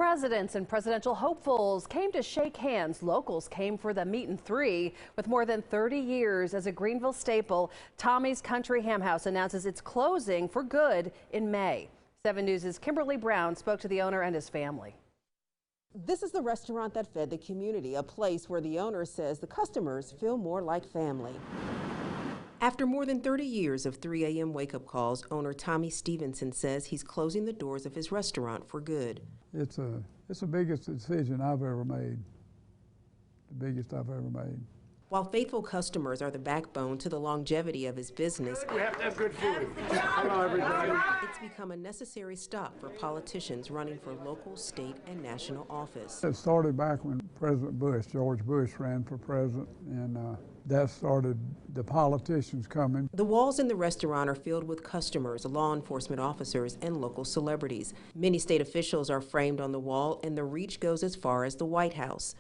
Presidents and presidential hopefuls came to shake hands. Locals came for the meet and three. With more than 30 years as a Greenville staple, Tommy's Country Ham House announces it's closing for good in May. 7 News' Kimberly Brown spoke to the owner and his family. This is the restaurant that fed the community, a place where the owner says the customers feel more like family. After more than 30 years of 3 a.m. wake-up calls, owner Tommy Stevenson says he's closing the doors of his restaurant for good. It's the biggest decision I've ever made, the biggest I've ever made. While faithful customers are the backbone to the longevity of his business, we have to have good food. Hello, everybody. It's become a necessary stop for politicians running for local, state, and national office. It started back when President Bush, George Bush, ran for president, and that started the politicians coming. The walls in the restaurant are filled with customers, law enforcement officers, and local celebrities. Many state officials are framed on the wall, and the reach goes as far as the White House.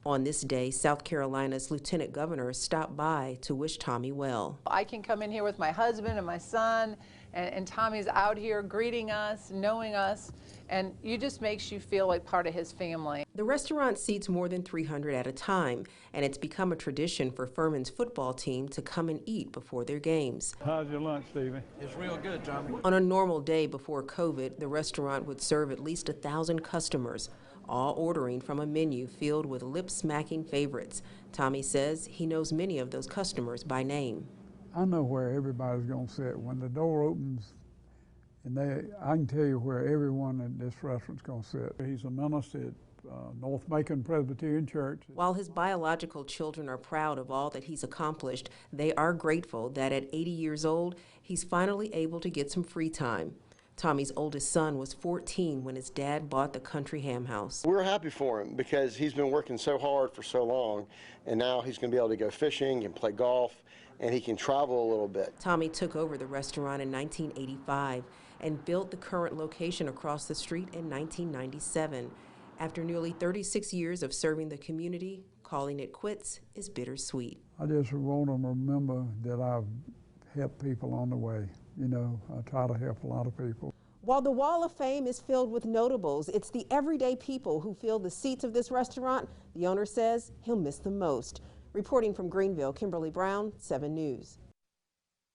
On this day, South Carolina's Lieutenant Governor stopped by to wish Tommy well. I can come in here with my husband and my son, and Tommy's out here greeting us, knowing us, and it just makes you feel like part of his family. The restaurant seats more than 300 at a time, and it's become a tradition for Furman's football team to come and eat before their games. How's your lunch, Stevie? It's real good, Tommy. On a normal day before COVID, the restaurant would serve at least 1,000 customers, all ordering from a menu filled with lip-smacking favorites. Tommy says he knows many of those customers by name. I know where everybody's going to sit. When the door opens, and I can tell you where everyone in this restaurant's going to sit. He's a minister at North Macon Presbyterian Church. While his biological children are proud of all that he's accomplished, they are grateful that at 80 years old, he's finally able to get some free time. Tommy's oldest son was 14 when his dad bought the Country Ham House. We're happy for him because he's been working so hard for so long, and now he's going to be able to go fishing and play golf, and he can travel a little bit. Tommy took over the restaurant in 1985 and built the current location across the street in 1997. After nearly 36 years of serving the community, calling it quits is bittersweet. I just want them to remember that I've helped people on the way. You know, I try to help a lot of people. While the Wall of Fame is filled with notables, it's the everyday people who fill the seats of this restaurant the owner says he'll miss the most. Reporting from Greenville, Kimberly Brown, 7 News.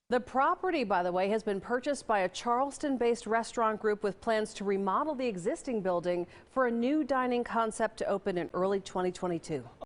The property, by the way, has been purchased by a Charleston-based restaurant group with plans to remodel the existing building for a new dining concept to open in early 2022.